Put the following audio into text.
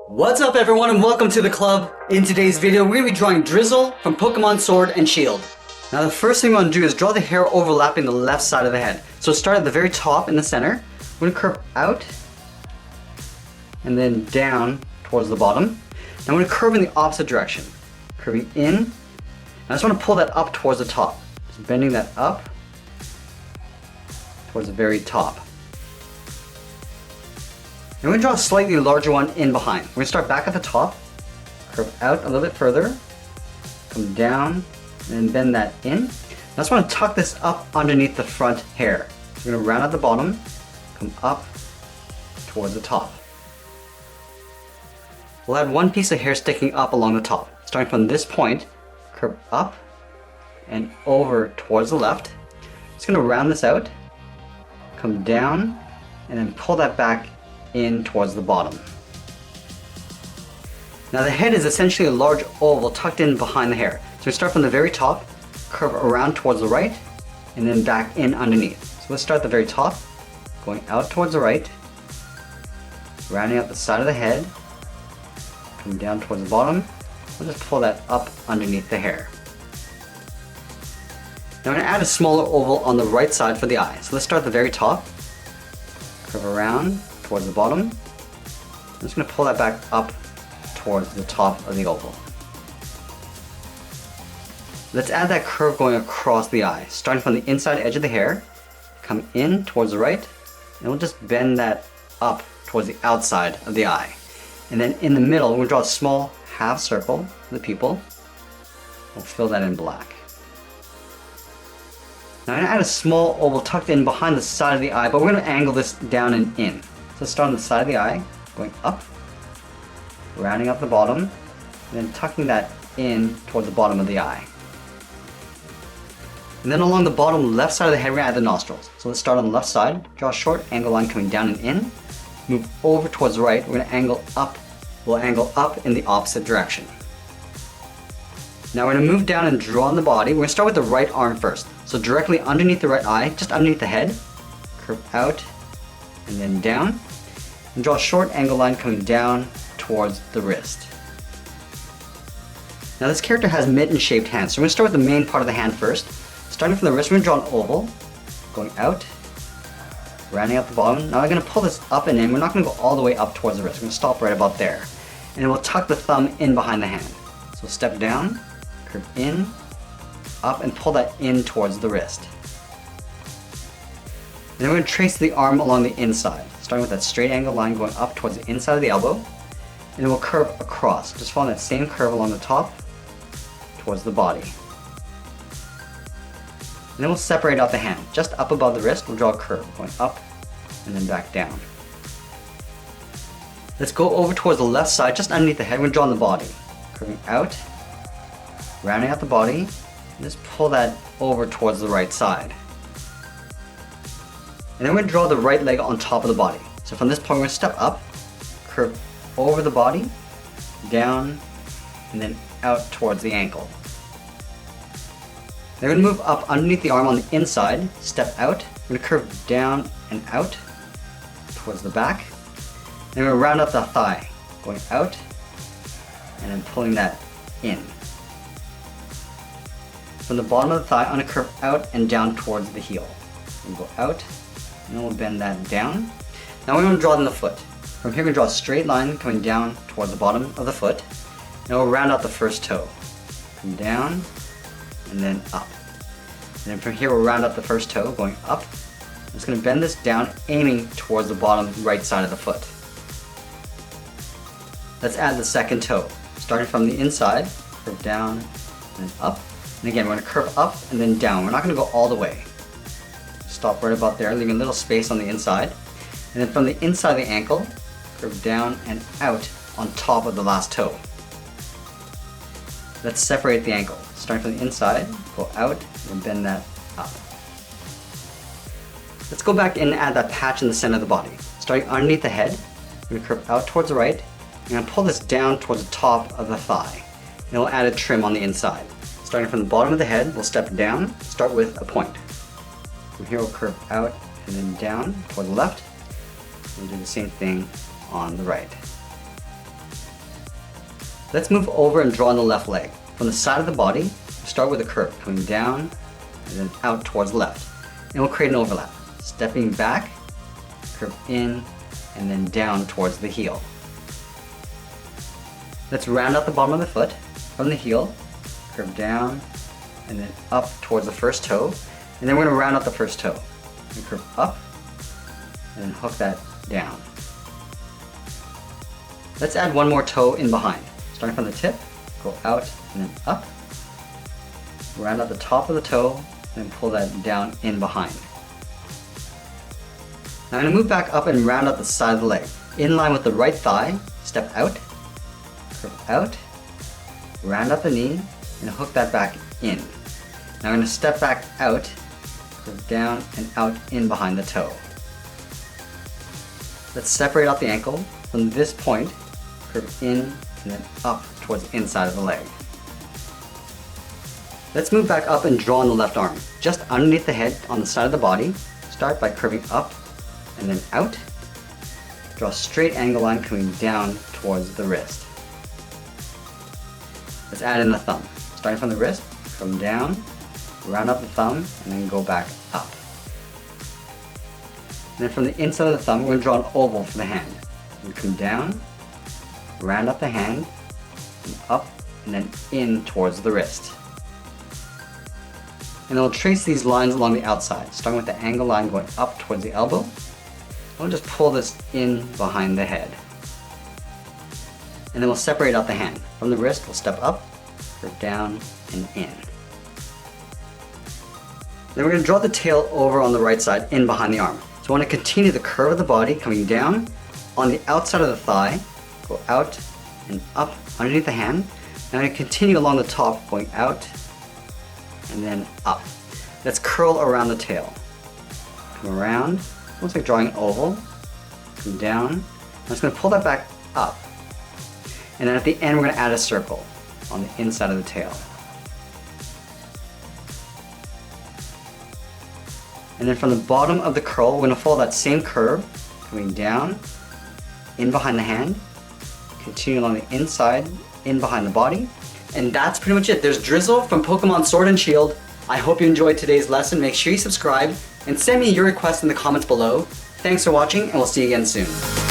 What's up everyone and welcome to the club. In today's video we're going to be drawing Drizzle from Pokemon Sword and Shield. Now the first thing we want to do is draw the hair overlapping the left side of the head. So start at the very top in the center. We're going to curve out and then down towards the bottom. Now we're going to curve in the opposite direction. Curving in. I just want to pull that up towards the top. So bending that up towards the very top. And we're going to draw a slightly larger one in behind. We're going to start back at the top, curve out a little bit further, come down, and then bend that in. I just want to tuck this up underneath the front hair. So we're going to round at the bottom, come up towards the top. We'll add one piece of hair sticking up along the top. Starting from this point, curve up and over towards the left. Just going to round this out, come down, and then pull that back in towards the bottom. Now the head is essentially a large oval tucked in behind the hair. So we start from the very top, curve around towards the right, and then back in underneath. So let's start at the very top, going out towards the right, rounding out the side of the head, come down towards the bottom. We'll just pull that up underneath the hair. Now I'm going to add a smaller oval on the right side for the eye. So let's start at the very top, curve around towards the bottom. I'm just going to pull that back up towards the top of the oval. Let's add that curve going across the eye, starting from the inside edge of the hair, come in towards the right, and we'll just bend that up towards the outside of the eye. And then in the middle, we'll draw a small half circle for the pupil. We'll fill that in black. Now I'm going to add a small oval tucked in behind the side of the eye, but we're going to angle this down and in. So start on the side of the eye, going up, rounding up the bottom, and then tucking that in toward the bottom of the eye. And then along the bottom left side of the head, we're going to add the nostrils. So let's start on the left side, draw a short angle line coming down and in, move over towards the right, we're going to angle up. We'll angle up in the opposite direction. Now we're going to move down and draw on the body. We're going to start with the right arm first. So directly underneath the right eye, just underneath the head, curve out and then down, and draw a short angle line coming down towards the wrist. Now this character has mitten-shaped hands, so we're going to start with the main part of the hand first. Starting from the wrist, we're going to draw an oval, going out, rounding out the bottom. Now I'm going to pull this up and in. We're not going to go all the way up towards the wrist. We're going to stop right about there. And then we'll tuck the thumb in behind the hand. So step down, curve in, up, and pull that in towards the wrist. And then we're going to trace the arm along the inside, starting with that straight angle line going up towards the inside of the elbow, and then we'll curve across, just following that same curve along the top towards the body. And then we'll separate out the hand. Just up above the wrist, we'll draw a curve going up and then back down. Let's go over towards the left side, just underneath the head. We're going to draw on the body, curving out, rounding out the body, and just pull that over towards the right side. And then we're going to draw the right leg on top of the body. So from this point, we're going to step up, curve over the body, down, and then out towards the ankle. Then we're going to move up underneath the arm on the inside, step out. We're going to curve down and out towards the back. Then we're going to round up the thigh, going out, and then pulling that in. From the bottom of the thigh, I'm going to curve out and down towards the heel. We'll go out, and then we'll bend that down. Now we're going to draw in the foot. From here we're going to draw a straight line coming down towards the bottom of the foot. Now we'll round out the first toe. Come down, and then up. And then from here we'll round up the first toe, going up. I'm just going to bend this down, aiming towards the bottom right side of the foot. Let's add the second toe. Starting from the inside, curve down, and then up. And again, we're going to curve up and then down. We're not going to go all the way. Stop right about there, leaving a little space on the inside. And then from the inside of the ankle, curve down and out on top of the last toe. Let's separate the ankle. Starting from the inside, go out and bend that up. Let's go back in and add that patch in the center of the body. Starting underneath the head, we're going to curve out towards the right. We're going to pull this down towards the top of the thigh. And we'll add a trim on the inside. Starting from the bottom of the head, we'll step down, start with a point. From here we'll curve out and then down toward the left. We'll do the same thing on the right. Let's move over and draw on the left leg. From the side of the body, start with a curve, coming down and then out towards the left. And we'll create an overlap. Stepping back, curve in, and then down towards the heel. Let's round out the bottom of the foot from the heel, curve down, and then up towards the first toe. And then we're going to round out the first toe. And curve up, and then hook that down. Let's add one more toe in behind. Starting from the tip, go out and then up. Round out the top of the toe, and then pull that down in behind. Now I'm going to move back up and round out the side of the leg. In line with the right thigh, step out, curve out, round out the knee, and hook that back in. Now I'm going to step back out, curve down and out in behind the toe. Let's separate out the ankle. From this point, curve in and then up towards the inside of the leg. Let's move back up and draw on the left arm. Just underneath the head on the side of the body, start by curving up and then out. Draw a straight angle line coming down towards the wrist. Let's add in the thumb. Starting from the wrist, come down, round up the thumb, and then go back up. And then from the inside of the thumb, we're going to draw an oval for the hand. We come down, round up the hand, and up, and then in towards the wrist. And then we'll trace these lines along the outside, starting with the angle line going up towards the elbow. We'll just pull this in behind the head. And then we'll separate out the hand. From the wrist, we'll step up, curve down, and in. Then we're going to draw the tail over on the right side, in behind the arm. So we want to continue the curve of the body coming down on the outside of the thigh, go out and up underneath the hand. Now I'm going to continue along the top, going out and then up. Let's curl around the tail. Come around, almost like drawing an oval. Come down. I'm just going to pull that back up. And then at the end, we're going to add a circle on the inside of the tail. And then from the bottom of the curl, we're going to follow that same curve, coming down, in behind the hand, continue along the inside, in behind the body. And that's pretty much it. There's Drizzle from Pokemon Sword and Shield. I hope you enjoyed today's lesson. Make sure you subscribe and send me your requests in the comments below. Thanks for watching, and we'll see you again soon.